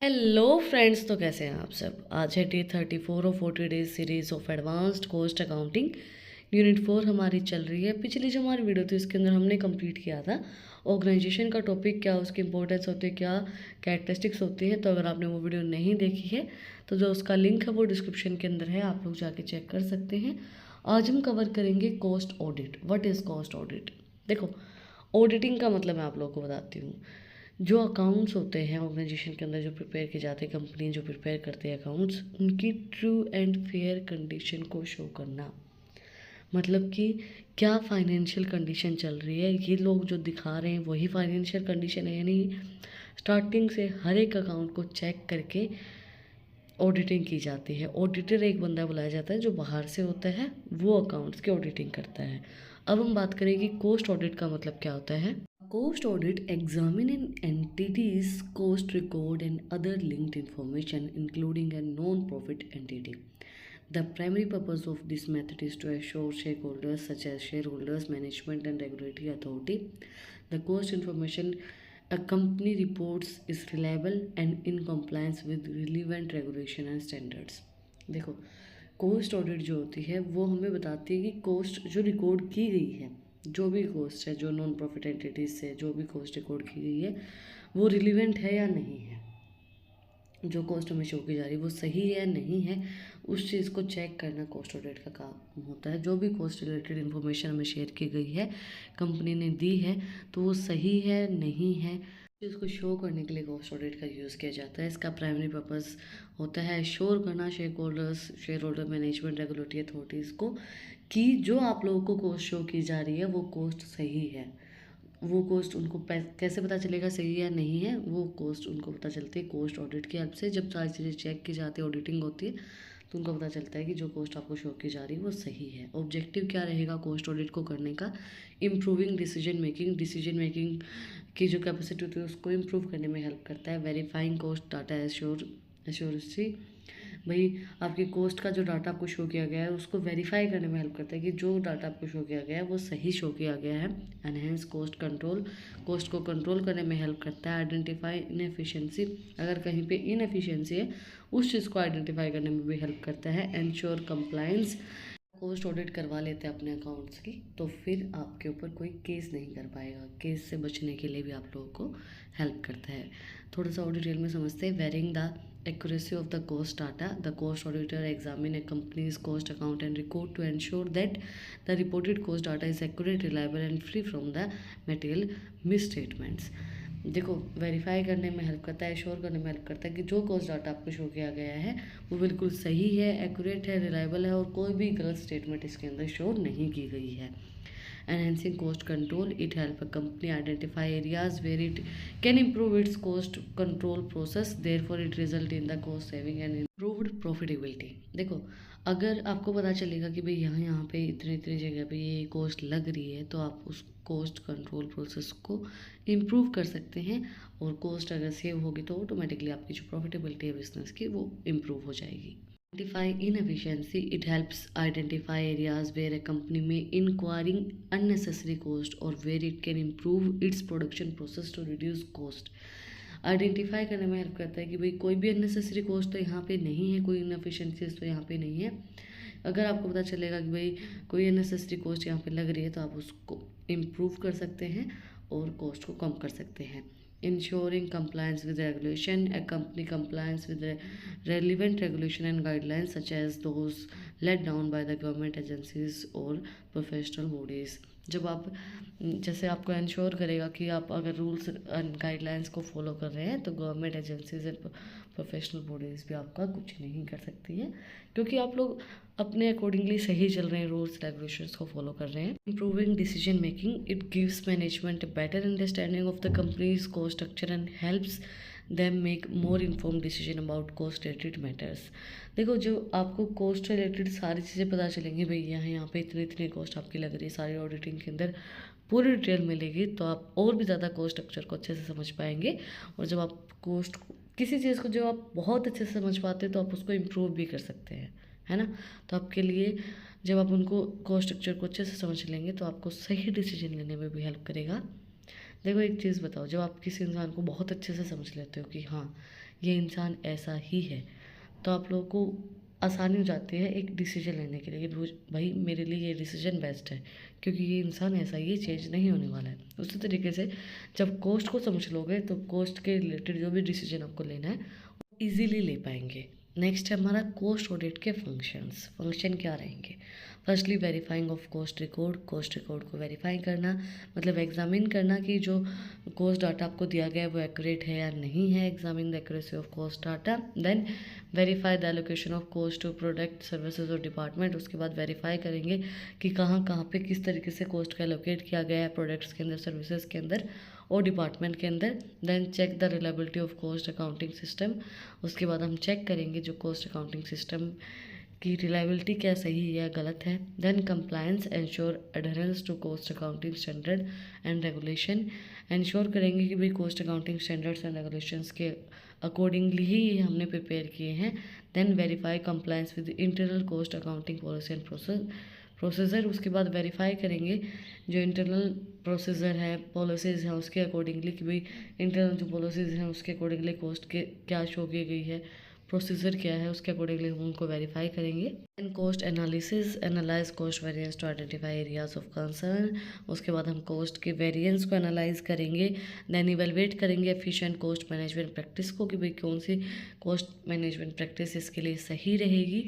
Hello friends, तो कैसे हैं आप सब। आज है day 34 of 40 days series of advanced cost accounting. Unit 4 हमारी चल रही है। पिछली जो हमारी वीडियो थी उसके अंदर हमने कंप्लीट किया था ऑर्गेनाइजेशन का टॉपिक, क्या उसकी इंपॉर्टेंस होती है, क्या कैरेक्टरिस्टिक्स होती हैं। तो अगर आपने वो वीडियो नहीं देखी है तो जो उसका लिंक है वो डिस्क्रिप्शन के अंदर है, आप लोग जाके चेक कर सकते हैं। आज हम कवर करेंगे cost audit. What is cost audit. देखो, ऑडिटिंग का मतलब मैं आप लोगों को बताती हूँ। जो अकाउंट्स होते हैं ऑर्गेनाइजेशन के अंदर जो प्रिपेयर किए जाते हैं, कंपनी जो प्रिपेयर करते हैं अकाउंट्स, उनकी ट्रू एंड फेयर कंडीशन को शो करना। मतलब कि क्या फाइनेंशियल कंडीशन चल रही है, ये लोग जो दिखा रहे हैं वही फाइनेंशियल कंडीशन है, यानी स्टार्टिंग से हर एक अकाउंट को चेक करके ऑडिटिंग की जाती है। ऑडिटर एक बंदा बुलाया जाता है जो बाहर से होता है, वो अकाउंट्स की ऑडिटिंग करता है। अब हम बात करें कि कोस्ट ऑडिट का मतलब क्या होता है। Cost audit examine an entity's cost record and other linked information, including a non-profit entity. The primary purpose of this method is to assure stakeholders such as shareholders, management, and regulatory authority the cost information a company reports is reliable and in compliance with relevant regulation and standards. देखो, cost audit जो होती है वो हमें बताती है कि coast जो रिकॉर्ड की गई है, जो भी कोस्ट है, जो नॉन प्रॉफिट एंटिटीज से जो भी कोस्ट रिकॉर्ड की गई है, वो रिलीवेंट है या नहीं है। जो कोस्ट हमें शो की जा रही है वो सही है या नहीं है, उस चीज़ को चेक करना कोस्ट ऑडिट का काम होता है। जो भी कोस्ट रिलेटेड इन्फॉर्मेशन हमें शेयर की गई है, कंपनी ने दी है, तो वो सही है नहीं है, इसको शो करने के लिए कोस्ट ऑडिट का यूज़ किया जाता है। इसका प्राइमरी पर्पस होता है श्योर करना share holder, management, regulatory authorities को कि जो आप लोगों को कोस्ट शो की जा रही है वो कोस्ट सही है। वो कोस्ट उनको कैसे पता चलेगा सही या नहीं है, वो कोस्ट उनको पता चलती है कोस्ट ऑडिट की हेल्प से। जब सारी चीज़ें चेक की जाती है, ऑडिटिंग होती है, तो उनको पता चलता है कि जो कोस्ट आपको शो की जा रही है वो सही है। ऑब्जेक्टिव क्या रहेगा कोस्ट ऑडिट को करने का? इम्प्रूविंग डिसीजन मेकिंग की जो कैपेसिटी होती है उसको इम्प्रूव करने में हेल्प करता है। वेरीफाइंग कोस्ट डाटा एश्योरेंसी, भाई आपके कोस्ट का जो डाटा आपको शो किया गया है उसको वेरीफाई करने में हेल्प करता है कि जो डाटा आपको शो किया गया है वो सही शो किया गया है। एनहेंस कोस्ट कंट्रोल, कोस्ट को कंट्रोल करने में हेल्प करता है। आइडेंटिफाई इनएफिशिएंसी, अगर कहीं पे इनएफिशिएंसी है उस चीज़ को आइडेंटिफाई करने में भी हेल्प करता है। एंश्योर कंप्लायंस, कोस्ट ऑडिट करवा लेते हैं अपने अकाउंट्स की तो फिर आपके ऊपर कोई केस नहीं कर पाएगा। केस से बचने के लिए भी आप लोगों को हेल्प करता है। थोड़ा सा और डिटेल में समझते हैं। Varying the accuracy of the cost data, the cost auditor examine a company's cost account and record to ensure that the reported cost data is accurate, reliable and free from the material misstatements. देखो, verify करने में help करता है, sure करने में help करता है कि जो कोस्ट डाटा आपको शो किया गया है वो बिल्कुल सही है, एक्यूरेट है, रिलायबल है और कोई भी गलत स्टेटमेंट इसके अंदर शो नहीं की गई है। Enhancing cost control, it help a company identify areas where it can improve its cost control process, therefore it result in the cost saving and improved profitability. देखो, अगर आपको पता चलेगा कि भाई यहाँ यहाँ पे इतने इतने जगह पे ये कॉस्ट लग रही है, तो आप उस कॉस्ट कंट्रोल प्रोसेस को इम्प्रूव कर सकते हैं और कॉस्ट अगर सेव होगी तो ऑटोमेटिकली आपकी जो प्रॉफिटेबिलिटी है बिजनेस की वो इम्प्रूव हो जाएगी। Identify inefficiency, it helps identify areas where a company may incurring unnecessary cost or where it can improve its production process to reduce cost. Identify करने में हेल्प करता है कि भाई कोई भी अननेसेसरी कॉस्ट तो यहाँ पे नहीं है, कोई इनएफिशिएंसीज तो यहाँ पे नहीं है। अगर आपको पता चलेगा कि भाई कोई अननेसेसरी कॉस्ट यहाँ पे लग रही है तो आप उसको इम्प्रूव कर सकते हैं और कॉस्ट को कम कर सकते हैं। Ensuring compliance with regulation, a company compliance with relevant regulation and guidelines such as those laid down by the government agencies or professional bodies. जब आप, जैसे आपको इंश्योर करेगा कि आप अगर रूल्स एंड गाइडलाइंस को फॉलो कर रहे हैं तो government agencies and professional bodies भी आपका कुछ नहीं कर सकती है, क्योंकि आप लोग अपने अकॉर्डिंगली सही चल रहे हैं, रूल्स रेगुलेशंस को फॉलो कर रहे हैं। Improving decision making, it gives management better understanding of the company's cost structure and helps them make more inform decision about cost related matters. देखो, जो आपको कोस्ट रिलेटेड सारी चीज़ें पता चलेंगी, भाई यहाँ पे इतनी इतनी कॉस्ट आपकी लग रही है, सारी ऑडिटिंग के अंदर पूरी डिटेल मिलेगी, तो आप और भी ज़्यादा कोस्ट स्ट्रक्चर को अच्छे से समझ पाएंगे। और जब आप कोस्ट किसी चीज़ को जब आप बहुत अच्छे से समझ पाते हैं तो आप उसको इम्प्रूव भी कर सकते हैं, है ना। तो आपके लिए जब आप उनको कोस्ट स्ट्रक्चर को अच्छे से समझ लेंगे तो आपको सही डिसीजन लेने में भी हेल्प करेगा। देखो, एक चीज़ बताओ, जब आप किसी इंसान को बहुत अच्छे से समझ लेते हो कि हाँ ये इंसान ऐसा ही है, तो आप लोगों को आसानी हो जाती है एक डिसीजन लेने के लिए कि भाई मेरे लिए ये डिसीजन बेस्ट है, क्योंकि ये इंसान ऐसा ही चेंज नहीं होने वाला है। उसी तरीके से जब कोस्ट को समझ लोगे तो कोस्ट के रिलेटेड जो भी डिसीजन आपको लेना है इजीली ले पाएंगे। नेक्स्ट है हमारा कोस्ट ऑडिट के फंक्शन क्या रहेंगे। Firstly verifying of cost record को वेरीफाई करना, मतलब एग्जामिन करना कि जो कोस्ट डाटा आपको दिया गया है वो एक्यूरेट है या नहीं है। Examine the accuracy of cost data. Then verify the allocation of cost to product services और डिपार्टमेंट। उसके बाद वेरीफाई करेंगे कि कहाँ पे किस तरीके से कोस्ट का एलोकेट किया गया है, प्रोडक्ट्स के अंदर, सर्विसेज के अंदर और डिपार्टमेंट के अंदर। Then check the reliability of cost accounting system. उसके बाद हम चेक करेंगे जो कोस्ट अकाउंटिंग सिस्टम की रिलायबिलिटी क्या सही है या गलत है। Then compliance, ensure adherence to cost accounting standard and regulation. Ensure करेंगे कि भाई cost accounting standards and regulations के अकॉर्डिंगली ही ये हमने प्रिपेयर किए हैं। Then verify compliance with internal cost accounting policy and procedure. उसके बाद वेरीफाई करेंगे जो इंटरनल प्रोसीजर है, पॉलिसीज़ हैं, उसके अकॉर्डिंगली कि भाई इंटरनल जो पॉलिसीज़ हैं उसके अकॉर्डिंगली कोस्ट के क्या शो की गई है, प्रोसीजर क्या है, उसके अकॉर्डिंगली हम उनको वेरीफाई करेंगे। And cost analysis, analyze cost variance to identify areas of concern. उसके बाद हम कोस्ट के वेरिएंस को एनालाइज करेंगे। देन इवेलुएट करेंगे एफिशिएंट कोस्ट मैनेजमेंट प्रैक्टिस को कि भाई कौन सी कोस्ट मैनेजमेंट प्रैक्टिस इसके लिए सही रहेगी।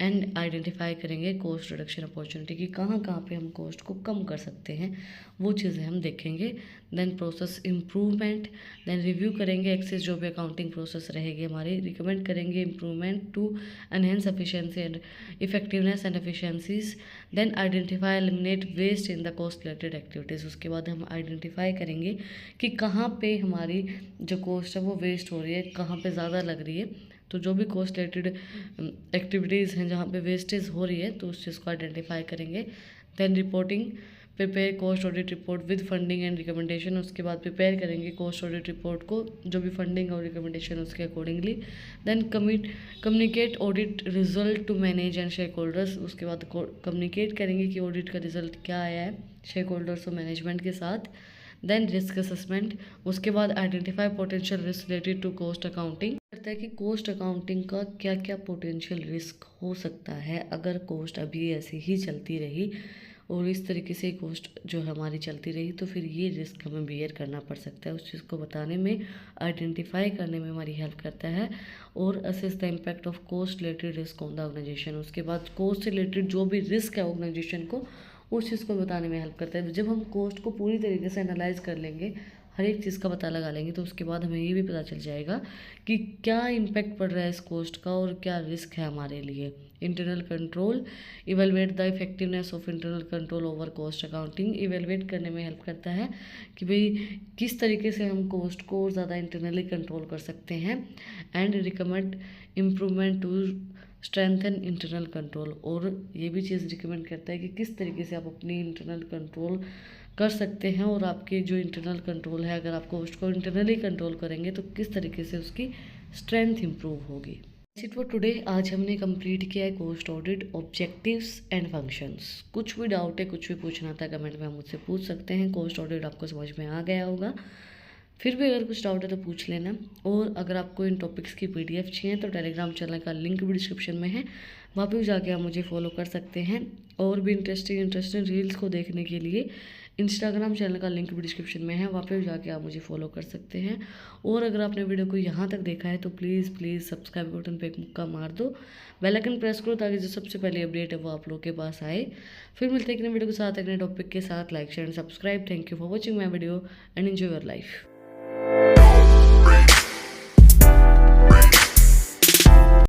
एंड आइडेंटिफाई करेंगे कोस्ट रिडक्शन अपॉर्चुनिटी कि कहाँ पे हम कोस्ट को कम कर सकते हैं, वो चीज़ें हम देखेंगे। Then process improvement. Then review करेंगे एक्सेस जो भी अकाउंटिंग प्रोसेस रहेगी हमारी, रिकमेंड करेंगे improvement to enhance efficiency and effectiveness and efficiencies. Then identify eliminate waste in the cost related activities. उसके बाद हम आइडेंटिफाई करेंगे कि कहाँ पे हमारी जो कोस्ट है वो वेस्ट हो रही है, कहाँ पे ज़्यादा लग रही है। तो जो भी कोस्ट रिलेटेड एक्टिविटीज़ हैं जहाँ पे वेस्टेज हो रही है तो उस चीज़ को आइडेंटिफाई करेंगे। Then reporting, prepare cost audit report with funding and recommendation. उसके बाद प्रिपेयर करेंगे कोस्ट ऑडिट रिपोर्ट को जो भी फंडिंग और रिकमेंडेशन उसके accordingly. Then communicate audit result to manage and shareholders. उसके बाद कम्युनिकेट करेंगे कि ऑडिट का रिजल्ट क्या आया है शेयर होल्डर्स और मैनेजमेंट के साथ। Then risk assessment. उसके बाद identify potential risk related to cost accounting. करता है कि कोस्ट अकाउंटिंग का क्या क्या पोटेंशियल रिस्क हो सकता है अगर कोस्ट अभी ऐसे ही चलती रही और इस तरीके से कोस्ट जो हमारी चलती रही, तो फिर ये रिस्क हमें बियर करना पड़ सकता है। उस चीज़ को बताने में, आइडेंटिफाई करने में हमारी हेल्प करता है। और assess the impact of cost related risk on the organization. उसके बाद कोस्ट से रिलेटेड जो भी रिस्क है ऑर्गेनाइजेशन को, उस चीज़ को बताने में हेल्प करता है। जब हम कोस्ट को पूरी तरीके से एनालाइज कर लेंगे, हर एक चीज़ का पता लगा लेंगे, तो उसके बाद हमें ये भी पता चल जाएगा कि क्या इम्पैक्ट पड़ रहा है इस कोस्ट का और क्या रिस्क है हमारे लिए। Internal control, evaluate the effectiveness of internal control over cost accounting. Evaluate करने में हेल्प करता है कि भाई किस तरीके से हम कोस्ट को और ज़्यादा इंटरनली कंट्रोल कर सकते हैं। And recommend improvement to strengthen internal control. और ये भी चीज़ रिकमेंड करता है कि किस तरीके से आप अपनी इंटरनल कंट्रोल कर सकते हैं, और आपके जो इंटरनल कंट्रोल है, अगर आप कोस्ट को इंटरनली कंट्रोल करेंगे तो किस तरीके से उसकी स्ट्रेंथ इंप्रूव होगी। इट फॉर टुडे, आज हमने कंप्लीट किया है cost audit objectives and functions. कुछ भी डाउट है, कुछ भी पूछना था, कमेंट में आप मुझसे पूछ सकते हैं। कोस्ट ऑडिट आपको समझ में आ गया होगा, फिर भी अगर कुछ डाउट है तो पूछ लेना। और अगर आपको इन टॉपिक्स की PDF चाहिए तो टेलीग्राम चैनल का लिंक भी डिस्क्रिप्शन में है, वहाँ पे जाके आप मुझे फॉलो कर सकते हैं। और भी इंटरेस्टिंग रील्स को देखने के लिए इंस्टाग्राम चैनल का लिंक भी डिस्क्रिप्शन में है, वहाँ पे जाके आप मुझे फॉलो कर सकते हैं। और अगर आपने वीडियो को यहाँ तक देखा है तो प्लीज़ सब्सक्राइब बटन पे एक मुक्का मार दो, बेल आइकन प्रेस करो ताकि जो सबसे पहले अपडेट है वो आप लोगों के पास आए। फिर मिलते हैं एक नए वीडियो के साथ, एक नए टॉपिक के साथ। Like, share and subscribe. Thank you for watching my video and enjoy your life.